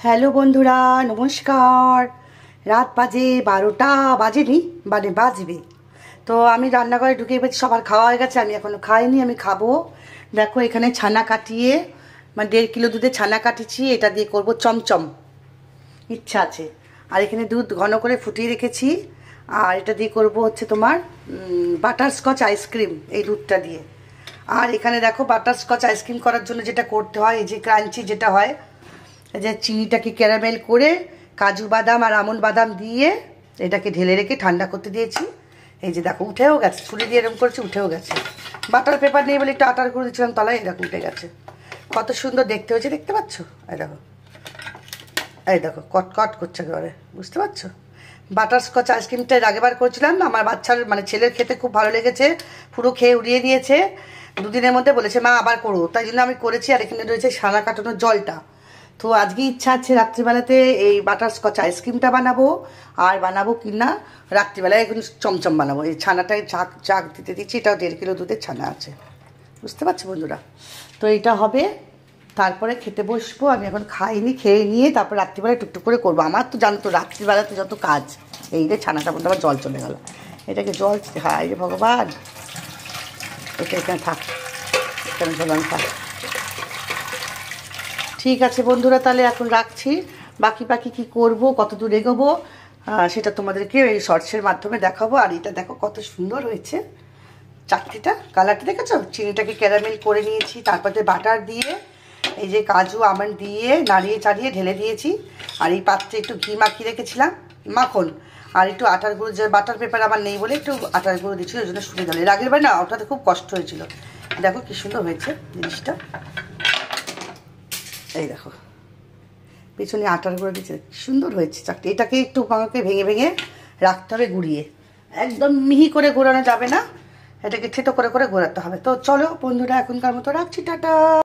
Hello বন্ধুরা, নমস্কার। রাত বাজে 12টা, বাজেনি মানে বাজবে। তো আমি রান্নাঘরে ঢুকে পেয়েছি, সবার খাওয়া হয়ে গেছে, আমি এখনও খাইনি, আমি খাবো। দেখো এখানে ছানা কাটিয়ে মানে 1.5 কিলো দুধে ছানা কাটিয়েছি, এটা দিয়ে করব চমচম, ইচ্ছা আছে। আর এখানে দুধ ঘন করে ফুটিয়ে রেখেছি, আর এটা দিয়ে করব হচ্ছে তোমার বাটারস্কচ আইসক্রিম, এই দুধটা দিয়ে। আর এখানে দেখো বাটারস্কচ আইসক্রিম করার জন্য যেটা করতে হয়, এই যে ক্রাঞ্চি যেটা হয়, যে চিনিটাকে ক্যারামেল করে কাজু বাদাম আর আমন্ড বাদাম দিয়ে এটাকে ঢেলে রেখে ঠান্ডা করতে দিয়েছি। এই যে দেখো উঠেও গেছে, ছুরি দিয়ে এরকম করেছি, উঠেও গেছে। বাটার পেপার নেই বলে একটু আটার করে দিয়েছিলাম তলায়, এরকম উঠে গেছে। কত সুন্দর দেখতে হয়েছে, দেখতে পাচ্ছ? এই দেখো, এই দেখো কট কট করছে একেবারে, বুঝতে পারছো? বাটারস্কচ আইসক্রিমটা আগেবার করেছিলাম, আমার বাচ্চার মানে ছেলের খেতে খুব ভালো লেগেছে, পুরো খেয়ে উড়িয়ে দিয়েছে। 2 দিনের মধ্যে বলেছে মা আবার করো, তাই জন্য আমি করেছি। আর এখানে রয়েছে সানা কাটানোর জলটা। তো আজকে ইচ্ছা আছে রাত্রিবেলাতে এই বাটারস্কচ আইসক্রিমটা বানাবো, আর বানাবো কি না রাত্রিবেলায় এখন চমচম বানাবো। এই ছানাটায় চাক দিতে দিচ্ছি, এটাও 1.5 কিলো দুধের ছানা আছে, বুঝতে পারছো বন্ধুরা? তো এইটা হবে, তারপরে খেতে বসবো। আমি এখন খাইনি, খেয়ে নিয়ে তারপর রাত্রিবেলায় টুকটুক করে করবো। আমার তো জানো তো রাত্রিবেলাতে যত কাজ, এই রে ছানাটা মধ্যে আমার জল চলে গেল, এটাকে জল হায় রে ভগবান, এটা এখানে থাক, এখানে জল আমি থাক। ঠিক আছে বন্ধুরা, তাহলে এখন রাখছি। বাকি কী করবো, কত দূর এগোবো সেটা তোমাদেরকে এই শর্টসের মাধ্যমে দেখাবো। আর এটা দেখো কত সুন্দর হয়েছে চাকরিটা, কালারটা দেখেছো? চিনিটাকে ক্যারামেল করে নিয়েছি, তারপরে বাটার দিয়ে এই যে কাজু আমন্ড দিয়ে নাড়িয়ে চাড়িয়ে ঢেলে দিয়েছি। আর এই পাত্রে একটু ঘি মাখিয়ে রেখেছিলাম, মাখন, আর একটু আটার গুঁড়ো, যে বাটার পেপার আমার নেই বলে একটু আটার গুঁড়ো দিয়েছিল, ওই জন্য শুনে গেল। এর আগের বার না ওটাতে খুব কষ্ট হয়েছিল। দেখো কি সুন্দর হয়েছে জিনিসটা, এই দেখো পেছনে আটার গুঁড়ো দিচ্ছে, সুন্দর হয়েছে চাকরি। এটাকে একটু আমাকে ভেঙে ভেঙে রাখতে হবে গুঁড়িয়ে, একদম মিহি করে ঘোরানো যাবে না, এটাকে থেতো করে করে ঘোরাতে হবে। তো চলো বন্ধুরা, এখনকার মতো রাখছি, টাটা।